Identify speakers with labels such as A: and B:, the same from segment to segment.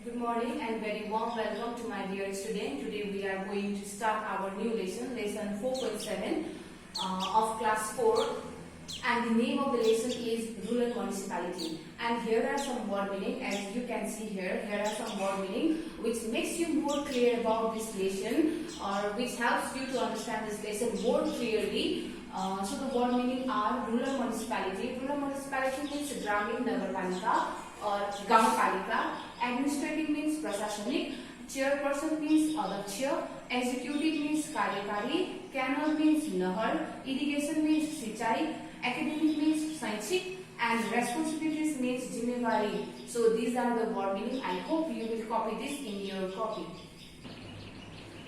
A: Good morning and very warm welcome to my dear student. Today we are going to start our new lesson 4.7 of class 4, and the name of the lesson is Rural Municipality. And here are some word meaning. As you can see here are some word meaning which makes you more clear about this lesson, or which helps you to understand this lesson more clearly. So the word meaning are rural municipality. Rural municipality means Gramin Nagarpalika or Gampalika. Administrative means Prashasanik. Chairperson means Adhyaksha. Executive means Karyakari. Canal means Nahar. Irrigation means Sichai. Academic means Saichik. And responsibilities means Jimmewari. So these are the word meaning. I hope you will copy this in your copy.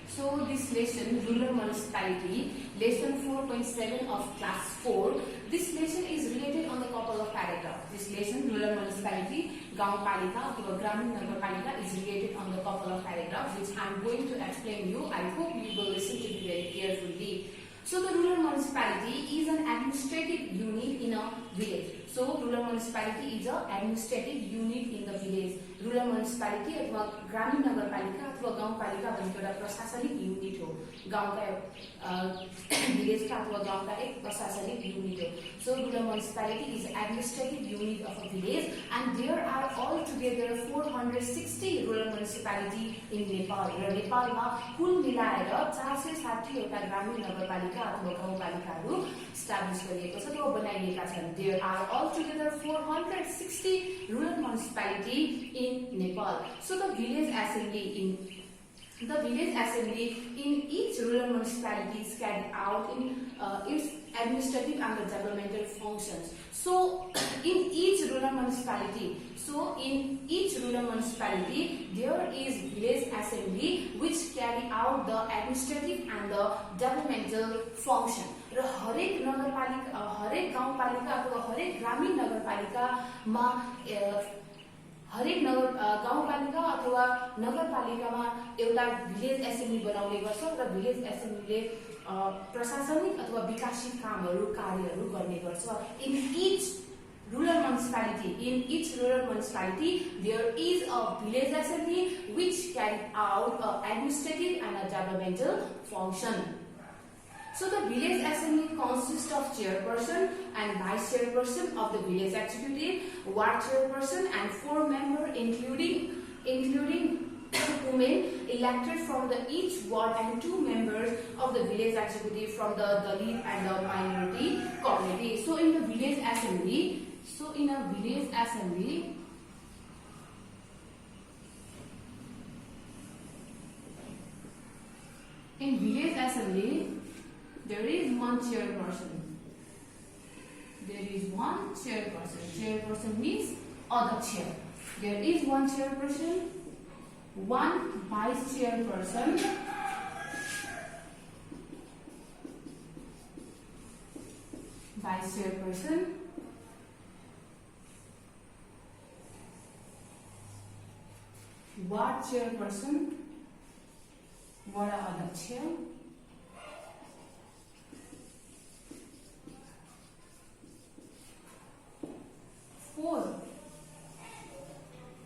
A: So this lesson, Rural Municipality, lesson 4.7 of class 4, this lesson is related on the couple of paragraphs. This lesson, Rural Municipality, Gampalika or Gramin Nagarpalika, is related on the couple of paragraphs which I am going to explain you. I hope you will listen to me very carefully. So the rural municipality is an administrative unit in a village. So rural municipality is an administrative unit in the village. Rural municipality अथवा ग्रामीण नगरपालिका अथवा गाउँपालिका भनेको एउटा प्रशासनिक unit हो. गाउँका विलेज का अथवा गाउँका एक प्रशासनिक युनिट हो. So rural municipality is administrative unit of a village, and there are altogether 460 rural municipality in Nepal. र नेपालमा कुल मिलाएर 460 वटा ग्रामीण नगरपालिका अथवा गाउँपालिकाहरू स्टाब्लिश गरिएको छ, त्यो बनाइएका छन्. There are altogether 460 rural municipality in Nepal. So the village assembly in each rural municipality is carried out in its administrative and developmental functions. So in each rural municipality, there is village assembly which carry out the administrative and the developmental function. र हरेक नगरपालिका, हरेक गाउँपालिका अथवा हरेक ग्रामीण नगरपालिकामा हरेक गाउँपालिका अथवा नगरपालिकामा एउटा भिलेज एसेम्बली बनाउने गर्छ र भिलेज एसेम्बलीले प्रशासनिक अथवा विकासित कामहरू कार्यहरू गर्ने गर्छ. In each rural municipality there is a village assembly which carry out administrative and a developmental function. So the village assembly consists of chairperson and vice chairperson of the village executive, ward chairperson, and 4 members including women elected from each ward, and 2 members of the village executive from the Dalit and the minority community. So in a village assembly, there is one chairperson. Chairperson means Adhyaksha. There is one chairperson, one vice chairperson, ward chairperson, Ward Adhyaksha, 4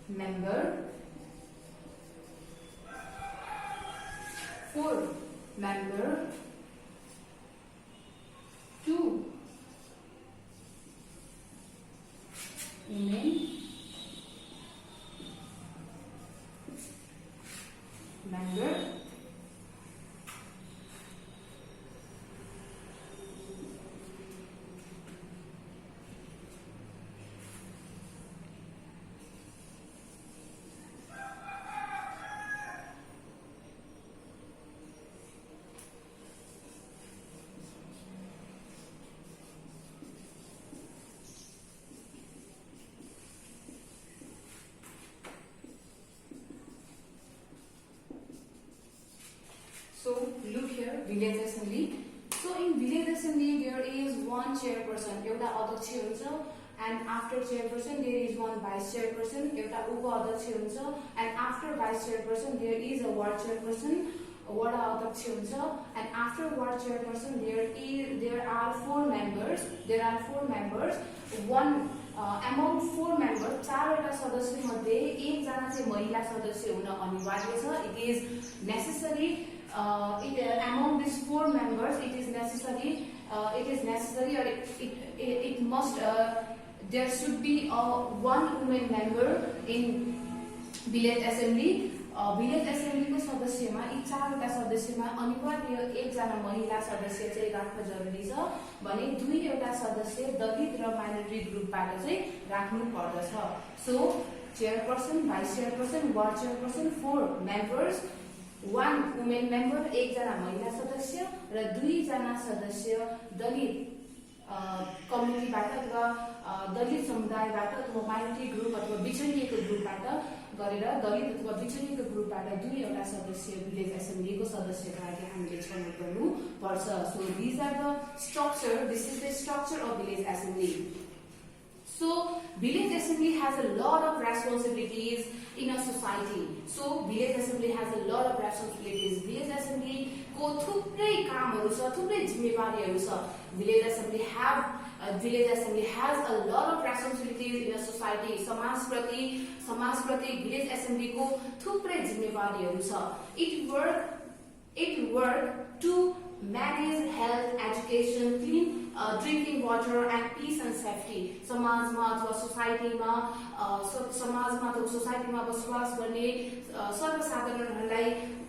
A: member, 2 women member, So look here, village assembly. So in village assembly there is one chairperson, एउटा अध्यक्ष हुन्छ, and after chairperson there is one vice chairperson, एउटा उपाध्यक्ष हुन्छ, and after vice chairperson there is a ward chairperson, ward अध्यक्ष हुन्छ, and after ward chairperson there are 4 members. One among 4 members, 4वटा सदस्य मध्ये एकजना चाहिँ महिला सदस्य हुन अनिवार्य छ. It is necessary among these 4 members it is necessary or it must there should be one woman member in village assembly. village assembly को सदस्यमा यी 4वटा सदस्यमा अनिवार्य एकजना महिला सदस्य चाहिँ राख्न जरुरी छ भने 2वटा सदस्य दलित र माइनोरिटी ग्रुपबाट चाहिँ राख्नु पर्दछ. So chairperson, vice chairperson, ward chairperson, 4 members, 1 women member, एकजना महिला सदस्य र 2जना सदस्य दलित कम्युनिटीबाट अथवा दलित समुदायबाट अथवा माइनोरिटी ग्रुप अथवा बिछडिएको ग्रुपबाट गरेर दलित अथवा बिछडिएको ग्रुपबाट 2वटा सदस्य भिलेज एसेम्ब्लीको सदस्यका लागि हामीले छनौट गर्नु पर्छ. So this are the structure, this is the structure of village assembly. So village assembly has a lot of responsibilities in a society. So village assembly has a lot of responsibilities. Village assembly को थुप्रै कामहरु छ, थुप्रै जिम्मेवारीहरु छ. Village assembly has a lot of responsibilities in a society. समाज प्रति village assembly को थुप्रै जिम्मेवारीहरु छ. It work to manage health, education, clean drinking water and peace and safety. समाजमा अथवा सोसाइटीमा बसोबास गर्ने सर्वसाधारणहरूलाई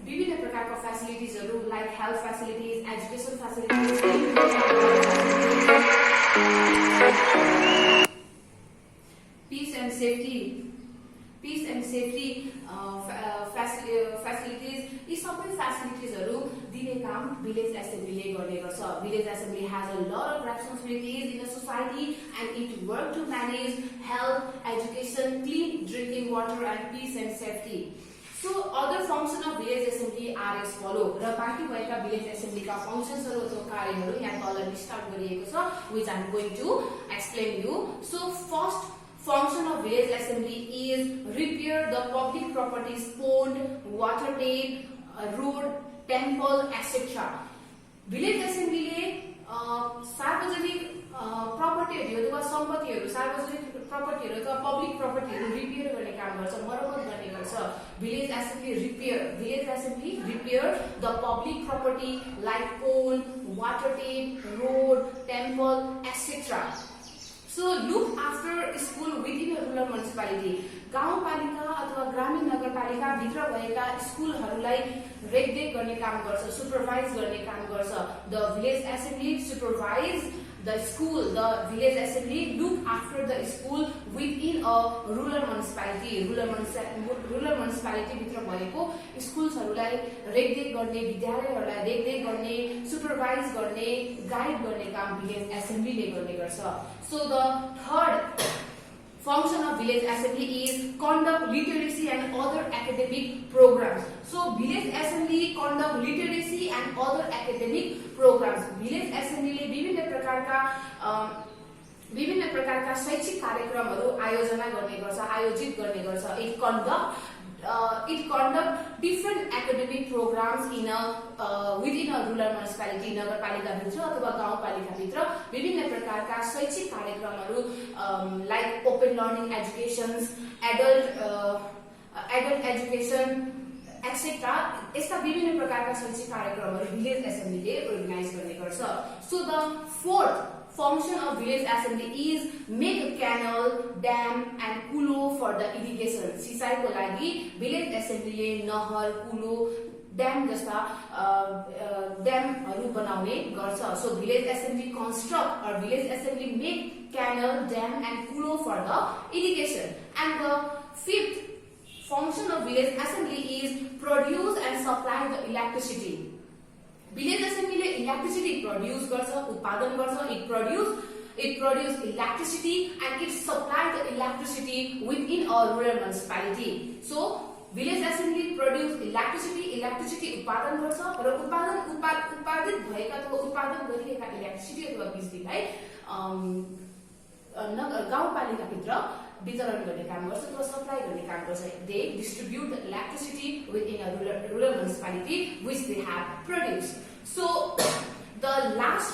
A: विभिन्न प्रकारका फ्यासिलिटिजहरु like health facilities, education facilities, peace and safety facilities, यी सबै फ्यासिलिटिजहरु दिने काम भिलेज एसेम्ब्लीले गर्ने गर्छ. Village assembly has a lot of responsibilities in a society and it work to manage health, education, clean drinking water and peace and safety. So other function of village assembly are as follow. र बाँकी भएका village assembly का functionsहरु अथवा कार्यहरु यहाँ तल list out गरिएको छ, which I am going to explain you. So first function of village assembly is repair the public properties, pond, water tank, road, temple, etc. Village assembly ले सार्वजनिक प्रपर्टीहरु अथवा सम्पत्तिहरु, सार्वजनिक प्रपर्टीहरु अथवा पब्लिक प्रपर्टीहरु रिपेयर गर्ने काम गर्छ, मरम्मत गर्ने गर्छ. Village assembly repair the public property like pond, water tank, road, temple, etc. So look after school within a rural municipality. गाउँपालिका अथवा ग्रामीण नगरपालिका भित्र भएका स्कुलहरूलाई रेखदेख गर्ने काम गर्छ, सुपरभाइज गर्ने काम गर्छ. The village assembly supervise the school. The village assembly look after the school within a rural municipality. Rural municipality भित्र भएको स्कुलहरूलाई रेखदेख गर्ने, विद्यालयहरूलाई रेखदेख गर्ने, सुपरभाइज गर्ने, गाइड गर्ने काम village assembly ले गर्ने गर्छ. So the third function of village assembly is conduct literacy and other academic programs. So village assembly conduct literacy and other academic programs. Village assembly ले विभिन्न प्रकारका शैक्षिक कार्यक्रमहरु आयोजित गर्ने गर्छ. It conduct different academic programs in within a rural municipality. नगरपालिका भित्र अथवा गाउँपालिका भित्र विभिन्न प्रकारका शैक्षिक कार्यक्रमहरु like open learning educations, adult education, etc. यस्ता विभिन्न प्रकारका शैक्षिक कार्यक्रमहरु भिलेज एसेम्ब्लीले अर्गनाइज गर्ने गर्छ. So the fourth function of village assembly is make a canal, dam and kulo for the irrigation. सिंचाइको लागि village assembly ले नहर, कुलो, ड्याम जस्ता ड्यामहरु बनाउने गर्छ. So village assembly construct or village assembly make canal, dam and kulo for the irrigation. And the fifth function of village assembly is produce and supply the electricity. Village assembly ले electricity produce गर्छ, उत्पादन गर्छ. It produce electricity and it supply the electricity within a rural municipality. So village assembly produce electricity उत्पादन गर्छ र उत्पादित भएका अथवा उत्पादन गरिएका इलेक्ट्रिसिटी अथवा बिजुलीलाई गाउँपालिका भित्र वितरण गर्ने काम गर्छ अथवा सप्लाई गर्ने काम गर्छ. They distribute the electricity within a rural municipality which they have produced. So the last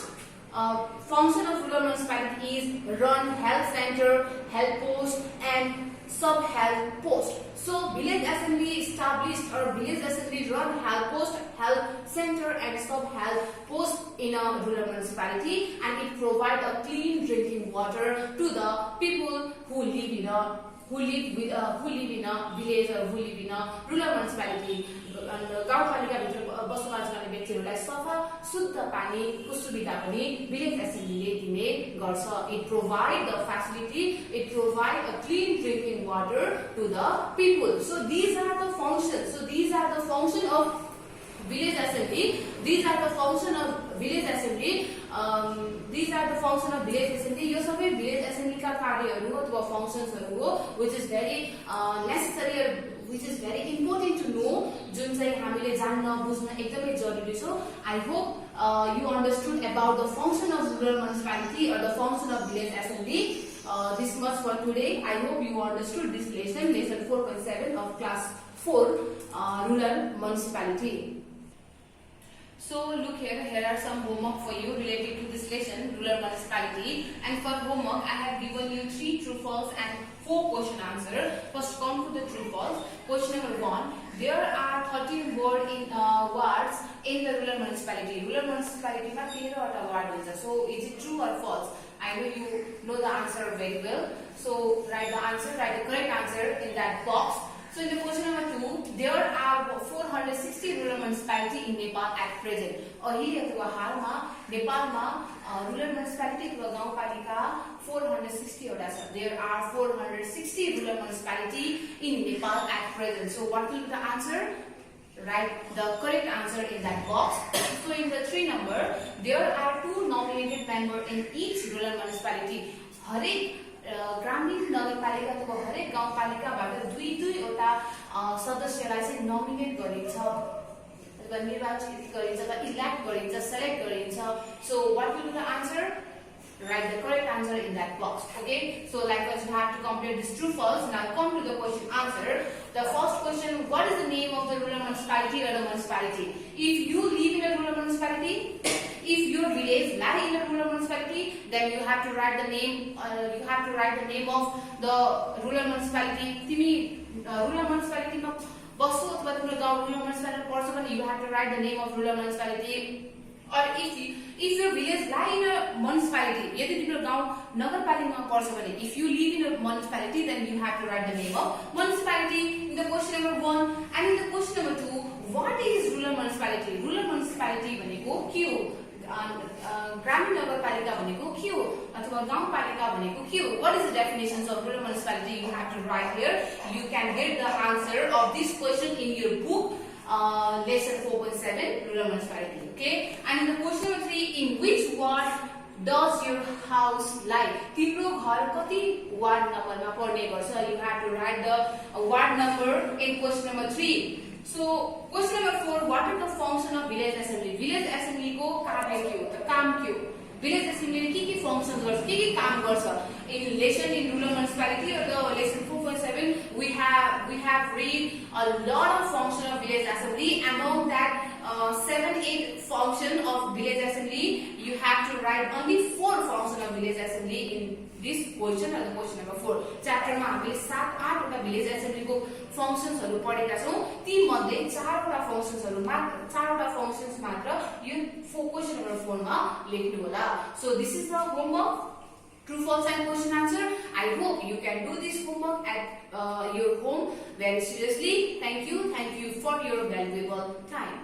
A: function of rural municipality is run health center, health post and sub-health post. So village assembly established or village assembly run health post, health center and sub-health post in a rural municipality, and it provides a clean drinking water to the people who live in a village or who live in a rural municipality. गाउँपालिका भित्र बसोबास गर्ने व्यक्तिहरूलाई सफा शुद्ध पानीको सुविधा पनि village assembly दिने गर्छ. It provide the facility, it provide a clean drinking water to the people. So these are the functions. So these are the function of village assembly. These are the function of village assembly. These are the function of village assembly. यो सबै village assembly का कार्यहरू अथवा functionsहरू हो, which is very necessary or which is very important to know, जुन चाहिँ हामीले जान्न बुझ्न एकदमै जरुरी छ. I hope you understood about the function of rural municipality or the function of village assembly. This much for today. I hope you understood this lesson 4.7 of class 4 rural municipality. So look here are some homework for you related to this lesson, rural municipality. And for homework, I have given you 3 true false and 4 question answer. First come to the true false. Question number 1. There are 13 words in the rural municipality. Rural municipality ma 13 वटा word हुन्छ. So is it true or false? I know you know the answer very well. So write the answer, write the correct answer in that box. So in the question number 2, there are 460 rural municipality in Nepal at present. अहिले अथवा हालमा नेपालमा rural municipality अथवा गाउँपालिका 460 वटा छ. There are 460 rural municipality in Nepal at present. So what will be the answer? Write the correct answer in that box. So in the 3 number, there are 2 nominated members in each rural municipality. हरेक ग्रामीण नगरपालिका अथवा हरेक गाउँपालिकाबाट 2 वटा सदस्यलाई चाहिँ nominate गरिन्छ अथवा निर्वाचित गरिन्छ अथवा इलेक्ट गरिन्छ, सेलेक्ट गरिन्छ. So what will be the answer? Write the correct answer in that box. Okay, so likewise you have to complete this true false. Now come to the question answer. The first question, what is the name of the rural municipality or the municipality? If you live in a rural municipality, if your village lie in a rural municipality, then you have to write the name of the rural municipality. तिमी rural municipality मा बस्छौ अथवा तिम्रो गाउँ rural municipality पर्छ भने you have to write the name of rural municipality. Or if your village lie in a municipality, यदि तिम्रो गाउँ नगरपालिकामा पर्छ भने if you live in a municipality, then you have to write the name of municipality in the question number 1. And in the question number 2, what is rural municipality? Rural municipality भनेको के हो? ग्रामीण नगरपालिका भनेको के हो अथवा गाउँपालिका भनेको के हो? What is the definitions of rural municipality? You have to write here. You can get the answer of this question in your book. Lesson 4.7 rural municipality. Okay, and in the question number 3, in which ward does your house lie? तिम्रो घर कति ward number मा पर्ने गर्छ? You have to write the ward number in question number 3. So question number 4, what is the function of village assembly? Village assembly को कार्य के हो? त काम के हो? Village assembly ले के functions गर्छ? के काम गर्छ? In lesson in rural municipality or the lesson 4.7, we have read a lot of function of village assembly. Among that 7-8 function of village assembly, you have to write only 4 function of village assembly in this question or the question number 4. Chapter मा हामीले 7-8 वटा village assembly को functions हरु पढेका छौं. ती मध्ये 4 वटा functions मात्र यो question number 4 मा लेख्नु होला. So this is the homework. True, false and question answer. I hope you can do this homework at your home very seriously. Thank you for your valuable time.